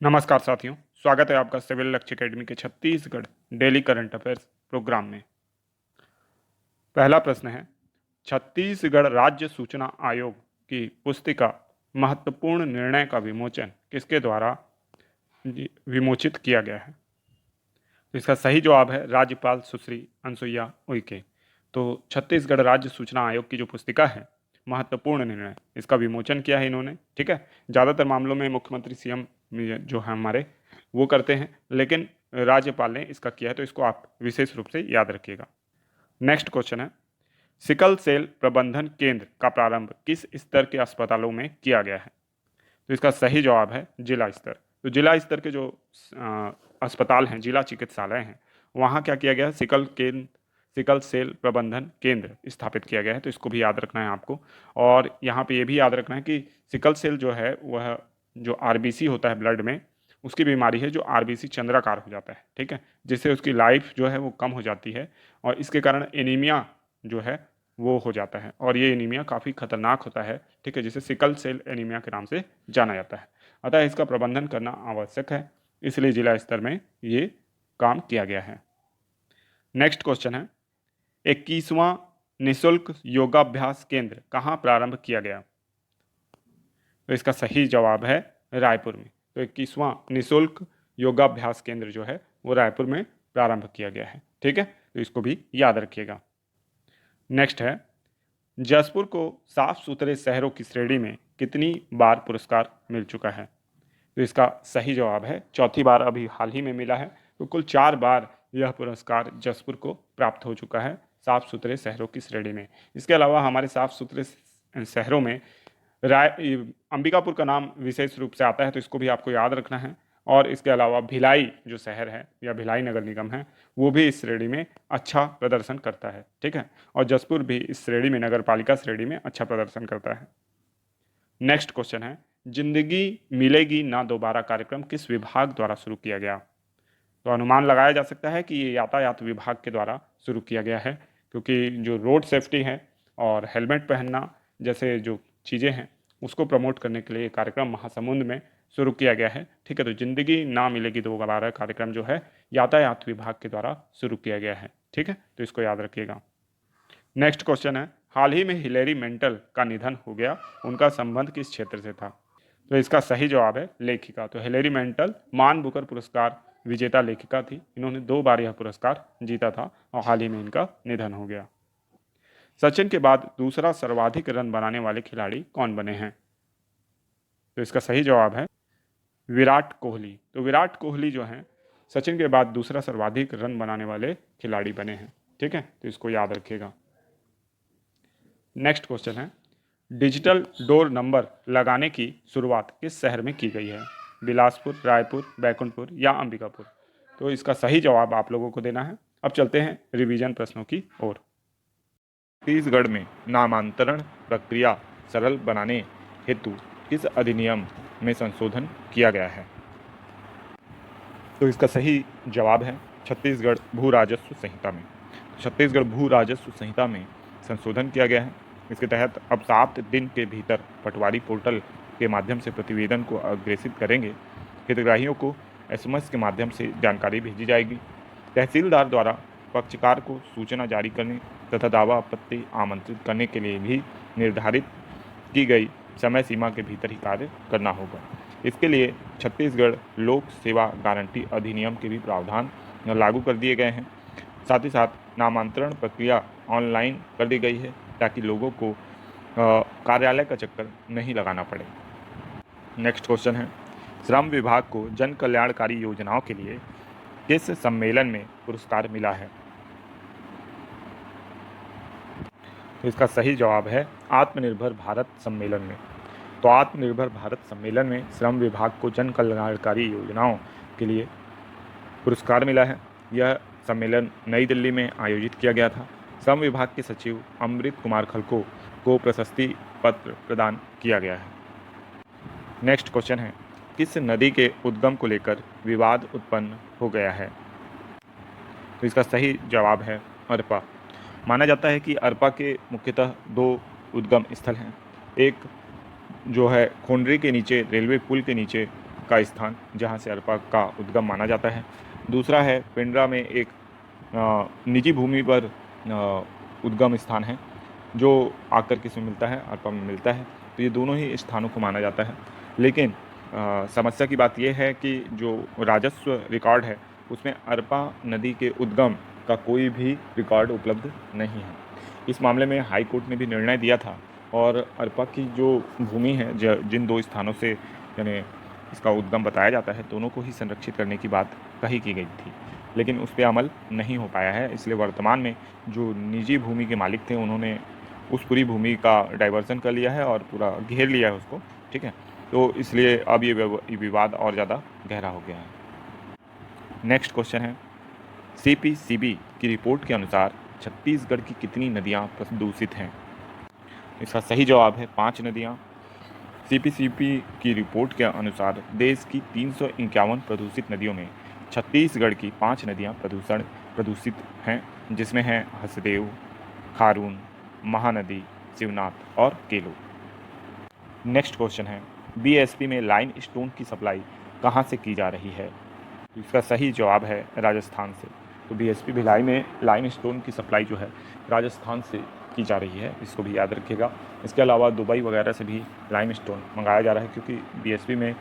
नमस्कार साथियों, स्वागत है आपका सिविल लक्ष्य अकेडमी के Chhattisgarh daily current affairs programme में। पहला प्रश्न है, छत्तीसगढ़ राज्य सूचना आयोग की पुस्तिका महत्वपूर्ण निर्णय का विमोचन किसके द्वारा विमोचित किया गया है? तो इसका सही जवाब है राज्यपाल सुश्री अनुसुईया उइके। तो छत्तीसगढ़ राज्य सूचना आयोग की जो पुस्तिका है महत्वपूर्ण निर्णय, इसका विमोचन किया है इन्होंने। ठीक है, ज़्यादातर मामलों में मुख्यमंत्री सीएम जो है हमारे वो करते हैं, लेकिन राज्यपाल ने इसका किया है, तो इसको आप विशेष रूप से याद रखिएगा। नेक्स्ट क्वेश्चन है, सिकल सेल प्रबंधन केंद्र का प्रारंभ किस स्तर के अस्पतालों में किया गया है? तो इसका सही जवाब है जिला स्तर। तो जिला स्तर के जो अस्पताल हैं, जिला चिकित्सालय हैं, वहाँ क्या किया गया है, सिकल सेल प्रबंधन केंद्र स्थापित किया गया है। तो इसको भी याद रखना है आपको। और यहाँ पे ये भी याद रखना है कि सिकल सेल जो है वह जो आरबीसी होता है ब्लड में, उसकी बीमारी है जो आरबीसी चंद्राकार हो जाता है। ठीक है, जिससे उसकी लाइफ जो है वो कम हो जाती है और इसके कारण एनीमिया जो है वो हो जाता है, और ये एनीमिया काफ़ी खतरनाक होता है। ठीक है, जिसे सिकल सेल एनीमिया के नाम से जाना जाता है। अतः इसका प्रबंधन करना आवश्यक है, इसलिए जिला स्तर में ये काम किया गया है। नेक्स्ट क्वेश्चन है, 21वां निःशुल्क योगाभ्यास केंद्र कहाँ प्रारंभ किया गया? तो इसका सही जवाब है रायपुर में। तो 21वां निःशुल्क योगाभ्यास केंद्र जो है वो रायपुर में प्रारंभ किया गया है। ठीक है, तो इसको भी याद रखिएगा। नेक्स्ट है, जसपुर को साफ सुथरे शहरों की श्रेणी में कितनी बार पुरस्कार मिल चुका है? तो इसका सही जवाब है चौथी बार अभी हाल ही में मिला है। तो कुल 4 बार यह पुरस्कार जसपुर को प्राप्त हो चुका है साफ सुथरे शहरों की श्रेणी में। इसके अलावा हमारे साफ सुथरे शहरों में अंबिकापुर का नाम विशेष रूप से आता है, तो इसको भी आपको याद रखना है। और इसके अलावा भिलाई जो शहर है या भिलाई नगर निगम है, वो भी इस श्रेणी में अच्छा प्रदर्शन करता है। ठीक है, और जसपुर भी इस श्रेणी में, नगर पालिका श्रेणी में अच्छा प्रदर्शन करता है। नेक्स्ट क्वेश्चन है, जिंदगी मिलेगी ना दोबारा कार्यक्रम किस विभाग द्वारा शुरू किया गया? तो अनुमान लगाया जा सकता है कि ये यातायात विभाग के द्वारा शुरू किया गया है, क्योंकि जो रोड सेफ्टी है और हेलमेट पहनना जैसे जो चीज़ें हैं उसको प्रमोट करने के लिए ये कार्यक्रम महासमुंद में शुरू किया गया है। ठीक है, तो जिंदगी ना मिलेगी दोबारा कार्यक्रम जो है यातायात विभाग के द्वारा शुरू किया गया है। ठीक है, तो इसको याद रखिएगा। नेक्स्ट क्वेश्चन है, हाल ही में हिलेरी मेंटल का निधन हो गया, उनका संबंध किस क्षेत्र से था? तो इसका सही जवाब है लेखिका। तो हिलेरी मेंटल मान बुकर पुरस्कार विजेता लेखिका थी। इन्होंने 2 बार यह पुरस्कार जीता था और हाल ही में इनका निधन हो गया। सचिन के बाद दूसरा सर्वाधिक रन बनाने वाले खिलाड़ी कौन बने हैं? तो इसका सही जवाब है विराट कोहली। तो विराट कोहली जो हैं सचिन के बाद दूसरा सर्वाधिक रन बनाने वाले खिलाड़ी बने हैं। ठीक है, तो इसको याद रखिएगा। नेक्स्ट क्वेश्चन है, डिजिटल डोर नंबर लगाने की शुरुआत किस शहर में की गई है? बिलासपुर, रायपुर, बैकुंठपुर या अंबिकापुर? तो इसका सही जवाब आप लोगों को देना है। अब चलते हैं रिवीजन प्रश्नों की ओर। छत्तीसगढ़ में नामांतरण प्रक्रिया सरल बनाने हेतु किस अधिनियम में संशोधन किया गया है? तो इसका सही जवाब है छत्तीसगढ़ भू राजस्व संहिता में। छत्तीसगढ़ भू राजस्व संहिता में संशोधन किया गया है। इसके तहत अब 7 दिन के भीतर पटवारी पोर्टल के माध्यम से प्रतिवेदन को अग्रेसित करेंगे। हितग्राहियों को एसएमएस के माध्यम से जानकारी भेजी जाएगी। तहसीलदार द्वारा पक्षकार को सूचना जारी करने तथा दावा आपत्ति आमंत्रित करने के लिए भी निर्धारित की गई समय सीमा के भीतर ही कार्य करना होगा। इसके लिए छत्तीसगढ़ लोक सेवा गारंटी अधिनियम के भी प्रावधान लागू कर दिए गए हैं। साथ ही साथ नामांतरण प्रक्रिया ऑनलाइन कर दी गई है ताकि लोगों को कार्यालय का चक्कर नहीं लगाना पड़े। नेक्स्ट क्वेश्चन है, श्रम विभाग को जन कल्याणकारी योजनाओं के लिए किस सम्मेलन में पुरस्कार मिला है? तो इसका सही जवाब है आत्मनिर्भर भारत सम्मेलन में। तो आत्मनिर्भर भारत सम्मेलन में श्रम विभाग को जन कल्याणकारी योजनाओं के लिए पुरस्कार मिला है। यह सम्मेलन नई दिल्ली में आयोजित किया गया था। श्रम विभाग के सचिव अमृत कुमार खलको को प्रशस्ति पत्र प्रदान किया गया है। नेक्स्ट क्वेश्चन है, किस नदी के उद्गम को लेकर विवाद उत्पन्न हो गया है? तो इसका सही जवाब है अरपा। माना जाता है कि अरपा के मुख्यतः 2 उद्गम स्थल हैं। एक जो है खोंडरी के नीचे रेलवे पुल के नीचे का स्थान जहाँ से अरपा का उद्गम माना जाता है। दूसरा है पिंडरा में एक निजी भूमि पर उद्गम स्थान है जो आकर किसमें मिलता है, अरपा में मिलता है। तो ये दोनों ही स्थानों को माना जाता है। लेकिन समस्या की बात यह है कि जो राजस्व रिकॉर्ड है उसमें अरपा नदी के उद्गम का कोई भी रिकॉर्ड उपलब्ध नहीं है। इस मामले में हाई कोर्ट ने भी निर्णय दिया था और अरपा की जो भूमि है जिन दो स्थानों से यानी इसका उद्गम बताया जाता है दोनों को ही संरक्षित करने की बात कही की गई थी, लेकिन उस पर अमल नहीं हो पाया है। इसलिए वर्तमान में जो निजी भूमि के मालिक थे उन्होंने उस पूरी भूमि का डाइवर्सन कर लिया है और पूरा घेर लिया है उसको, ठीक है। तो इसलिए अब ये विवाद और ज़्यादा गहरा हो गया है। नेक्स्ट क्वेश्चन है, CPCB की रिपोर्ट के अनुसार छत्तीसगढ़ की कितनी नदियाँ प्रदूषित हैं? इसका सही जवाब है 5 नदियाँ। CPCB की रिपोर्ट के अनुसार देश की 351 प्रदूषित नदियों में छत्तीसगढ़ की 5 नदियाँ प्रदूषित हैं, जिसमें हैं हसदेव, खारून, महानदी, शिवनाथ और केलो। नेक्स्ट क्वेश्चन है, BSP में लाइम स्टोन की सप्लाई कहाँ से की जा रही है? इसका सही जवाब है राजस्थान से। तो BSP भिलाई में लाइम स्टोन की सप्लाई जो है राजस्थान से की जा रही है, इसको भी याद रखिएगा। इसके अलावा दुबई वगैरह से भी लाइम स्टोन मंगाया जा रहा है क्योंकि BSP में